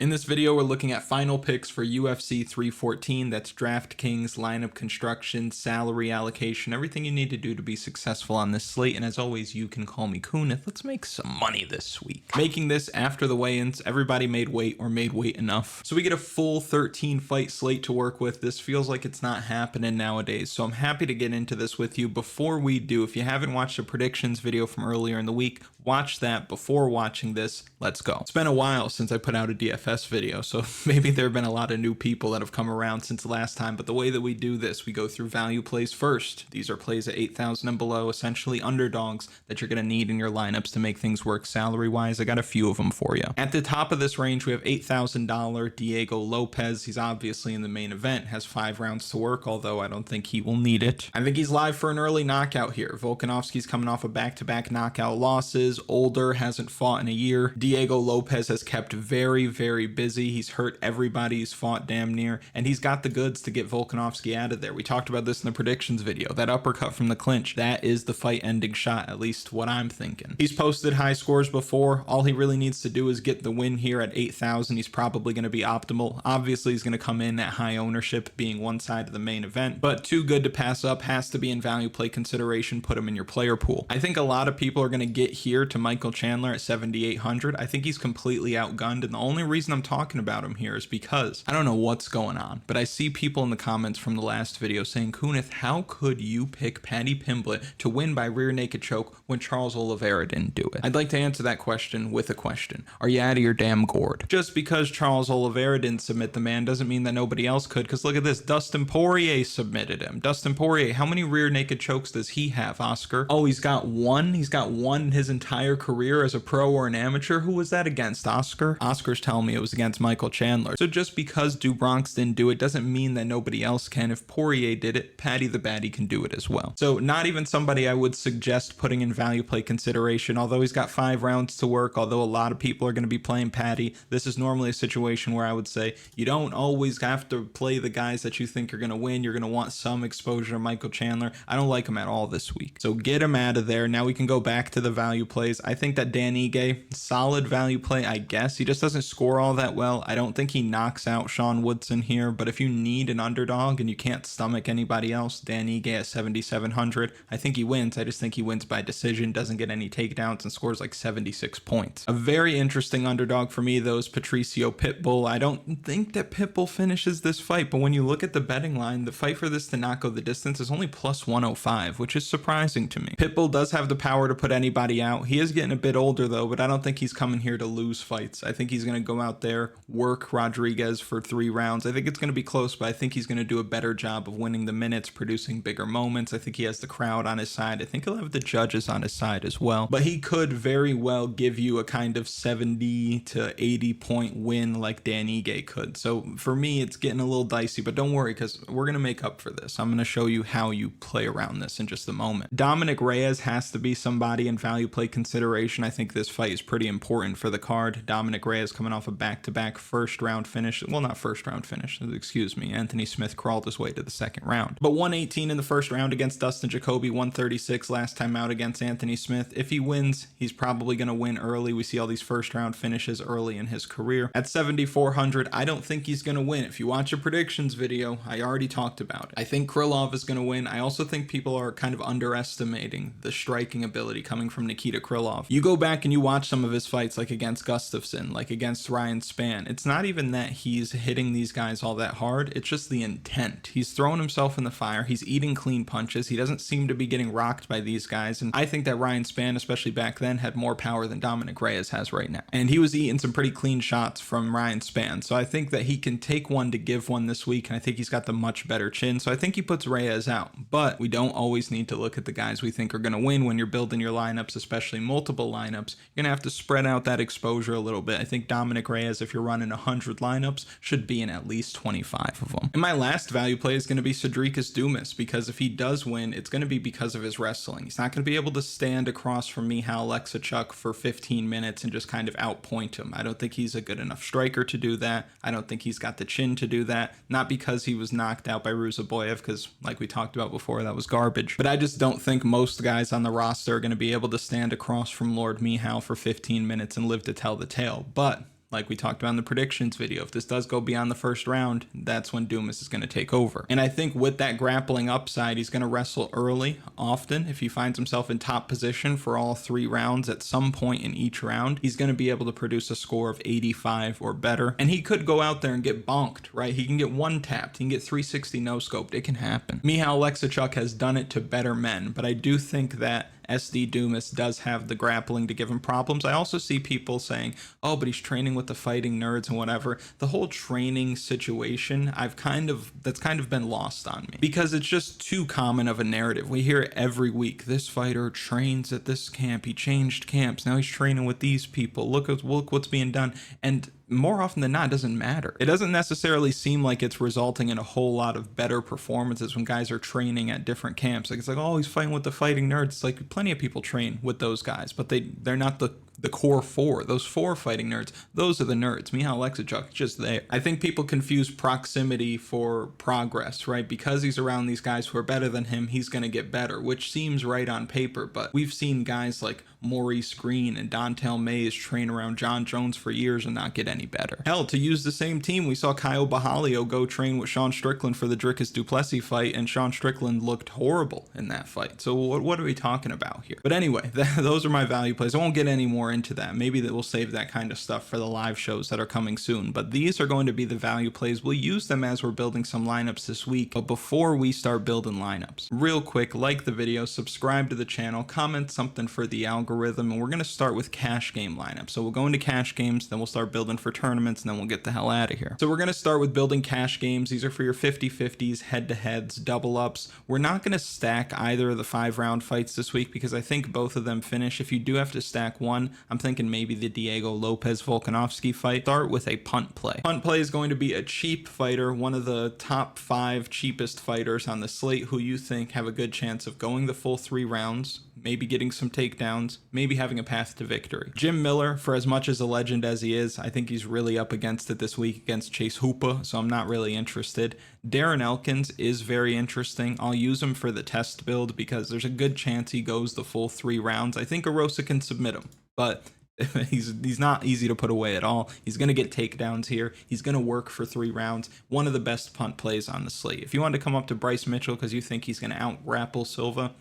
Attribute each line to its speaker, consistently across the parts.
Speaker 1: In this video, we're looking at final picks for UFC 314. That's DraftKings, lineup construction, salary allocation, everything you need to do to be successful on this slate. And as always, you can call me Kunith. Let's make some money this week. Making this after the weigh-ins, everybody made weight or made weight enough. So we get a full 13 fight slate to work with. This feels like it's not happening nowadays. So I'm happy to get into this with you. Before we do, if you haven't watched the predictions video from earlier in the week, watch that before watching this. Let's go. It's been a while since I put out a DFS video, so maybe there have been a lot of new people that have come around since the last time, but the way that we do this, we go through value plays first. These are plays at 8,000 and below, essentially underdogs that you're going to need in your lineups to make things work salary wise. I got a few of them for you. At the top of this range, we have $8,000 Diego Lopes. He's obviously in the main event, has 5 rounds to work, although I don't think he will need it. I think he's live for an early knockout here. Volkanovski's coming off of back-to-back knockout losses, older, hasn't fought in a year. Diego Lopes has kept very busy. He's hurt everybody he's fought damn near, and he's got the goods to get Volkanovski out of there. We talked about this in the predictions video. That uppercut from the clinch, that is the fight ending shot, at least what I'm thinking. He's posted high scores before. All he really needs to do is get the win here at 8,000. He's probably going to be optimal. Obviously, he's going to come in at high ownership, being one side of the main event, but too good to pass up. Has to be in value play consideration. Put him in your player pool. I think a lot of people are going to get here to Michael Chandler at 7,800. I think he's completely outgunned, and the only reason I'm talking about him here is because I don't know what's going on, but I see people in the comments from the last video saying, Kunith, how could you pick Paddy Pimblett to win by rear naked choke when Charles Oliveira didn't do it? I'd like to answer that question with a question. Are you out of your damn gourd? Just because Charles Oliveira didn't submit the man doesn't mean that nobody else could, because look at this. Dustin Poirier submitted him. Dustin Poirier, how many rear naked chokes does he have, Oscar? Oh, he's got one? He's got one in his entire career as a pro or an amateur? Who was that against, Oscar? Oscar's telling me it was against Michael Chandler. So just because Bronx didn't do it doesn't mean that nobody else can. If Poirier did it, Paddy the Baddy can do it as well. So not even somebody I would suggest putting in value play consideration, although he's got 5 rounds to work, although a lot of people are going to be playing Paddy. This is normally a situation where I would say you don't always have to play the guys that you think are going to win. You're going to want some exposure to Michael Chandler. I don't like him at all this week. So get him out of there. Now we can go back to the value plays. I think that Dan Ige, solid value play, I guess. He just doesn't score all that well. I don't think he knocks out Sean Woodson here, but if you need an underdog and you can't stomach anybody else, Dan Ige at 7,700, I think he wins. I just think he wins by decision, doesn't get any takedowns, and scores like 76 points. A very interesting underdog for me, though, is Patricio Pitbull. I don't think that Pitbull finishes this fight, but when you look at the betting line, the fight for this to not go the distance is only plus 105, which is surprising to me. Pitbull does have the power to put anybody out. He is getting a bit older, though, but I don't think he's coming here to lose fights. I think he's going to go out there, work Rodriguez for 3 rounds. I think it's going to be close, but I think he's going to do a better job of winning the minutes, producing bigger moments. I think he has the crowd on his side. I think he'll have the judges on his side as well, but he could very well give you a kind of 70 to 80 point win like Dan Ige could. So for me, it's getting a little dicey, but don't worry, because we're going to make up for this. I'm going to show you how you play around this in just a moment. Dominick Reyes has to be somebody in value play consideration. I think this fight is pretty important for the card. Dominick Reyes coming off a back-to-back first round finish. Well, not first round finish, excuse me. Anthony Smith crawled his way to the second round. But 118 in the first round against Dustin Jacoby, 136 last time out against Anthony Smith. If he wins, he's probably going to win early. We see all these first round finishes early in his career. At 7,400, I don't think he's going to win. If you watch a predictions video, I already talked about it. I think Krylov is going to win. I also think people are kind of underestimating the striking ability coming from Nikita Krylov. You go back and you watch some of his fights, like against Gustafsson, like against Ryan Spann. It's not even that he's hitting these guys all that hard. It's just the intent. He's throwing himself in the fire. He's eating clean punches. He doesn't seem to be getting rocked by these guys. And I think that Ryan Spann, especially back then, had more power than Dominick Reyes has right now. And he was eating some pretty clean shots from Ryan Spann. So I think that he can take one to give one this week. And I think he's got the much better chin. So I think he puts Reyes out. But we don't always need to look at the guys we think are going to win when you're building your lineups, especially multiple lineups. You're going to have to spread out that exposure a little bit. I think Dominick Reyes, if you're running 100 lineups, should be in at least 25 of them. And my last value play is going to be Sedriques Dumas, because if he does win, it's going to be because of his wrestling. He's not going to be able to stand across from Michal Oleksiejczuk for 15 minutes and just kind of outpoint him. I don't think he's a good enough striker to do that. I don't think he's got the chin to do that. Not because he was knocked out by Ruzaboyev, because like we talked about before, that was garbage. But I just don't think most guys on the roster are going to be able to stand across from Lord Michal for 15 minutes and live to tell the tale. But like we talked about in the predictions video, if this does go beyond the first round, that's when Dumas is going to take over. And I think with that grappling upside, he's going to wrestle early often. If he finds himself in top position for all 3 rounds at some point in each round, he's going to be able to produce a score of 85 or better. And he could go out there and get bonked, right? He can get one tapped, he can get 360 no scoped. It can happen. Michal Oleksiejczuk has done it to better men, but I do think that SD Dumas does have the grappling to give him problems. I also see people saying, oh, but he's training with the fighting nerds and whatever. The whole training situation, that's kind of been lost on me because it's just too common of a narrative. We hear it every week. This fighter trains at this camp. He changed camps. Now he's training with these people. Look what's being done. And more often than not, it doesn't matter. It doesn't necessarily seem like it's resulting in a whole lot of better performances when guys are training at different camps. Like it's like, oh, he's fighting with the fighting nerds. It's like plenty of people train with those guys, but they're not the core 4. Those 4 fighting nerds, those are the nerds. Michal Oleksiejczuk, just there. I think people confuse proximity for progress, right? Because he's around these guys who are better than him, he's going to get better, which seems right on paper, but we've seen guys like Maurice Green and Dontel Mays train around John Jones for years and not get any better. Hell, to use the same team, we saw Kyle Bahalio go train with Sean Strickland for the Dricus Duplessis fight, and Sean Strickland looked horrible in that fight. So what are we talking about here? But anyway, those are my value plays. I won't get any more into that. Maybe that we'll save that kind of stuff for the live shows that are coming soon, but these are going to be the value plays. We'll use them as we're building some lineups this week. But before we start building lineups, real quick, like the video, subscribe to the channel, comment something for the algorithm, and we're going to start with cash game lineups. So we'll go into cash games, then we'll start building for tournaments, and then we'll get the hell out of here. So we're going to start with building cash games. These are for your 50-50s, head-to-heads, double-ups. We're not going to stack either of the 5-round fights this week because I think both of them finish. If you do have to stack one, I'm thinking maybe the Diego Lopes Volkanovski fight. Start with a punt play. Punt play is going to be a cheap fighter, one of the top 5 cheapest fighters on the slate who you think have a good chance of going the full 3 rounds, maybe getting some takedowns, maybe having a path to victory. Jim Miller, for as much as a legend as he is, I think he's really up against it this week against Chase Hoopa, so I'm not really interested. Darren Elkins is very interesting. I'll use him for the test build because there's a good chance he goes the full 3 rounds. I think Erosa can submit him, but he's not easy to put away at all. He's going to get takedowns here. He's going to work for 3 rounds. One of the best punt plays on the slate. If you want to come up to Bryce Mitchell because you think he's going to out-grapple Silva,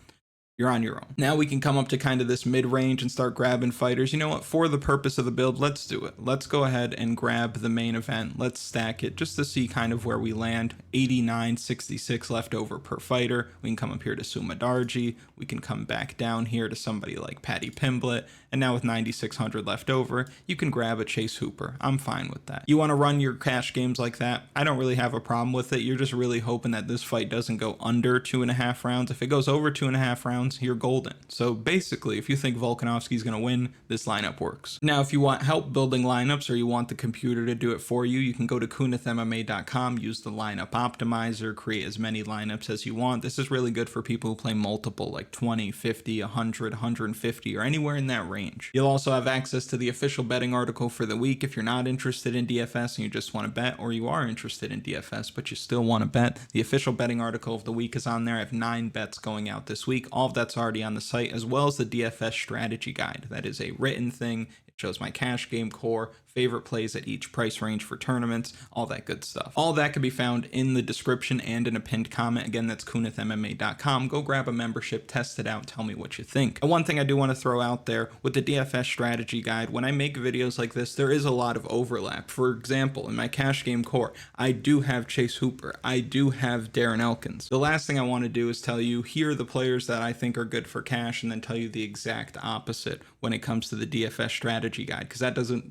Speaker 1: you're on your own. Now we can come up to kind of this mid-range and start grabbing fighters. You know what? For the purpose of the build, let's do it. Let's go ahead and grab the main event. Let's stack it just to see kind of where we land. 89.66 left over per fighter. We can come up here to Sumudaerji. We can come back down here to somebody like Paddy Pimblett. And now with 9,600 left over, you can grab a Chase Hooper. I'm fine with that. You want to run your cash games like that? I don't really have a problem with it. You're just really hoping that this fight doesn't go under 2.5 rounds. If it goes over 2.5 rounds, you're golden. So basically, if you think Volkanovski is going to win, this lineup works. Now, if you want help building lineups or you want the computer to do it for you, you can go to kunithmma.com, use the lineup optimizer, create as many lineups as you want. This is really good for people who play multiple, like 20, 50, 100, 150, or anywhere in that range. You'll also have access to the official betting article for the week if you're not interested in DFS and you just want to bet, or you are interested in DFS but you still want to bet. The official betting article of the week is on there. I have 9 bets going out this week. All of that's already on the site, as well as the DFS strategy guide. That is a written thing. It shows my cash game core, favorite plays at each price range for tournaments, all that good stuff. All that can be found in the description and in a pinned comment. Again, that's kunithmma.com. Go grab a membership, test it out, tell me what you think. And one thing I do want to throw out there with the DFS strategy guide, when I make videos like this, there is a lot of overlap. For example, in my cash game core, I do have Chase Hooper. I do have Darren Elkins. The last thing I want to do is tell you, here are the players that I think are good for cash, and then tell you the exact opposite when it comes to the DFS strategy guide, because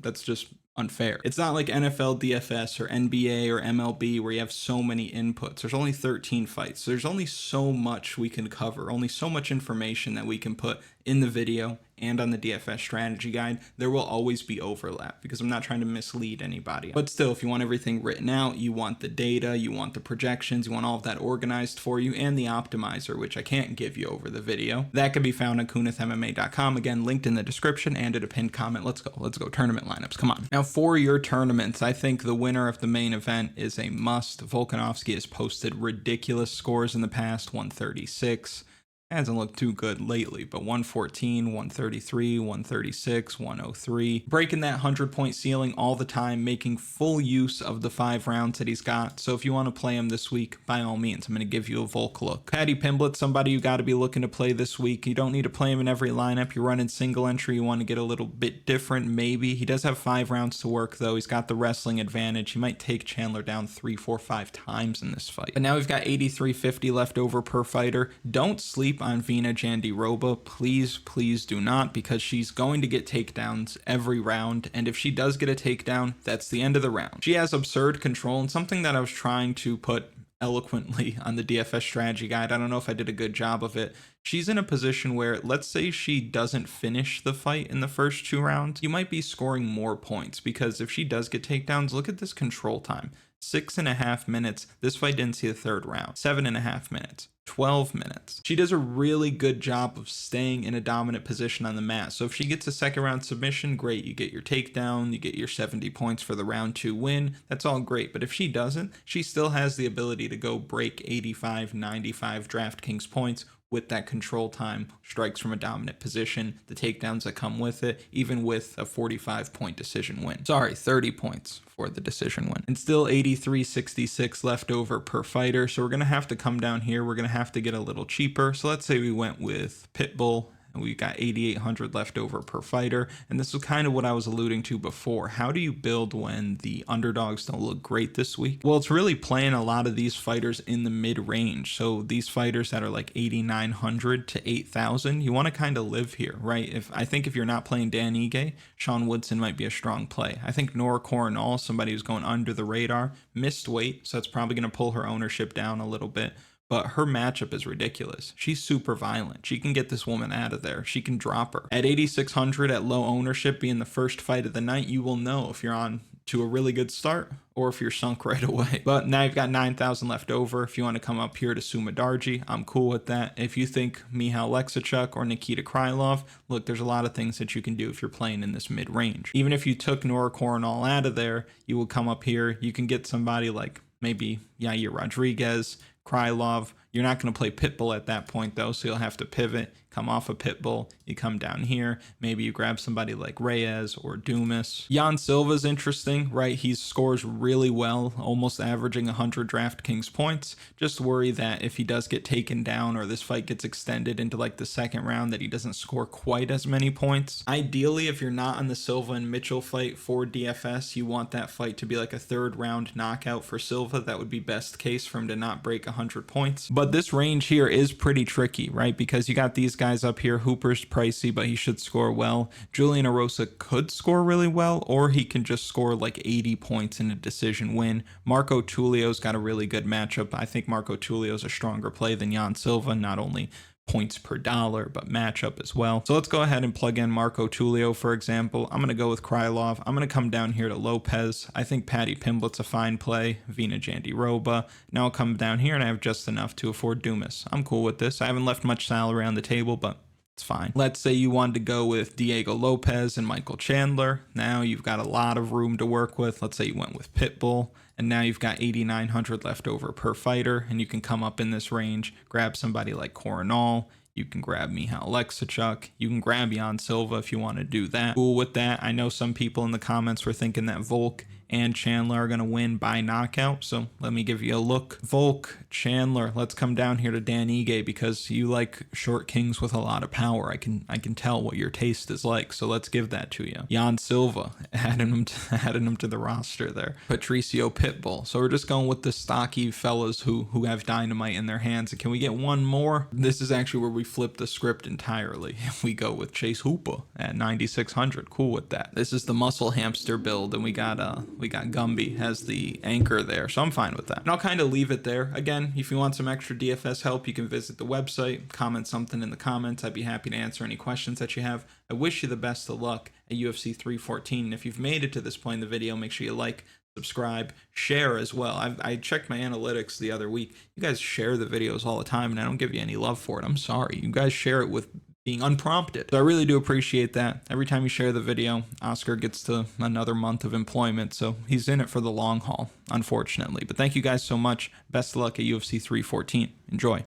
Speaker 1: that's just unfair. It's not like NFL DFS or NBA or MLB where you have so many inputs. There's only 13 fights. There's only so much we can cover, only so much information that we can put in the video and on the DFS strategy guide. There will always be overlap because I'm not trying to mislead anybody. But still, if you want everything written out, you want the data, you want the projections, you want all of that organized for you, and the optimizer, which I can't give you over the video. That can be found on kunithmma.com. Again, linked in the description and in a pinned comment. Let's go tournament lineups. Come on. Now for your tournaments, I think the winner of the main event is a must. Volkanovski has posted ridiculous scores in the past, 136. Hasn't looked too good lately, but 114, 133, 136, 103. Breaking that 100-point ceiling all the time, making full use of the 5 rounds that he's got. So if you want to play him this week, by all means, I'm going to give you a Volk look. Paddy Pimblett, somebody you got to be looking to play this week. You don't need to play him in every lineup. You're running single entry. You want to get a little bit different, maybe. He does have 5 rounds to work, though. He's got the wrestling advantage. He might take Chandler down 3, 4, 5 times in this fight. But now we've got 83.50 left over per fighter. Don't sleep on Virna Jandiroba. Please do not, because she's going to get takedowns every round, and if she does get a takedown, that's the end of the round. She has absurd control, and something that I was trying to put eloquently on the DFS strategy guide, I don't know if I did a good job of it. She's in a position where, let's say she doesn't finish the fight in the first 2 rounds, you might be scoring more points, because if she does get takedowns, look at this control time. 6.5 minutes. This fight didn't see the 3rd round. 7.5 minutes. 12 minutes. She does a really good job of staying in a dominant position on the mat. So if she gets a 2nd round submission, great. You get your takedown, you get your 70 points for the round 2 win. That's all great. But if she doesn't, she still has the ability to go break 85, 95 DraftKings points with that control time, strikes from a dominant position, the takedowns that come with it, even with a 45-point decision win. Sorry, 30 points for the decision win. And still 83.66 left over per fighter. So we're going to have to come down here. We're going to have to get a little cheaper. So let's say we went with Pitbull, and we got 8,800 left over per fighter. And this is kind of what I was alluding to before. How do you build when the underdogs don't look great this week? Well, it's really playing a lot of these fighters in the mid-range. So these fighters that are like 8,900 to 8,000, you want to kind of live here, right? I think if you're not playing Dan Ige, Sean Woodson might be a strong play. I think Nora Coronel, somebody who's going under the radar, missed weight, so that's probably going to pull her ownership down a little bit. But her matchup is ridiculous. She's super violent. She can get this woman out of there. She can drop her. At 8,600 at low ownership, being the first fight of the night, you will know if you're on to a really good start or if you're sunk right away. But now you've got 9,000 left over. If you want to come up here to Sumudaerji, I'm cool with that. If you think Michal Oleksiejczuk or Nikita Krylov, look, there's a lot of things that you can do if you're playing in this mid-range. Even if you took Nora Coronel out of there, you will come up here. You can get somebody like maybe Yair Rodriguez, Krylov. You're not going to play Pitbull at that point, though, so you'll have to pivot, come off of Pitbull, you come down here, maybe you grab somebody like Reyes or Dumas. Jan Silva's interesting, right? He scores really well, almost averaging 100 DraftKings points. Just worry that if he does get taken down or this fight gets extended into like the 2nd round, that he doesn't score quite as many points. Ideally, if you're not on the Silva and Mitchell fight for DFS, you want that fight to be like a 3rd round knockout for Silva. That would be best case for him to not break 100 points. But this range here is pretty tricky, right? Because you got these guys up here. Hooper's pricey, but he should score well. Julian Erosa could score really well, or he can just score like 80 points in a decision win. Marco Tulio's got a really good matchup. I think Marco Tulio's a stronger play than Jan Silva, not only points per dollar, but matchup as well. So let's go ahead and plug in Marco Tulio, for example. I'm going to go with Krylov. I'm going to come down here to Lopes. I think Paddy Pimblett's a fine play. Virna Jandiroba. Now I'll come down here and I have just enough to afford Dumas. I'm cool with this. I haven't left much salary on the table, but it's fine. Let's say you wanted to go with Diego Lopes and Michael Chandler. Now you've got a lot of room to work with. Let's say you went with Pitbull, and now you've got 8,900 left over per fighter, and you can come up in this range, grab somebody like Coronel. You can grab Michal Oleksiejczuk. You can grab Jan Silva if you want to do that. Cool with that. I know some people in the comments were thinking that Volk and Chandler are going to win by knockout, so let me give you a look. Volk, Chandler, let's come down here to Dan Ige because you like short kings with a lot of power. I can tell what your taste is like, so let's give that to you. Jan Silva, adding him to the roster there. Patricio, Pitbull. So we're just going with the stocky fellas who have dynamite in their hands. And can we get one more? This is actually where we flip the script entirely. We go with Chase Hooper at 9,600. Cool with that. This is the muscle hamster build, and we got Gumby as the anchor there, so I'm fine with that. And I'll kind of leave it there. Again, if you want some extra DFS help, you can visit the website, comment something in the comments. I'd be happy to answer any questions that you have. I wish you the best of luck at UFC 314. And if you've made it to this point in the video, make sure you like, subscribe, share as well. I checked my analytics the other week. You guys share the videos all the time, and I don't give you any love for it. I'm sorry. You guys share it with being unprompted. So I really do appreciate that. Every time you share the video, Oscar gets to another month of employment, so he's in it for the long haul, unfortunately. But thank you guys so much. Best of luck at UFC 314. Enjoy.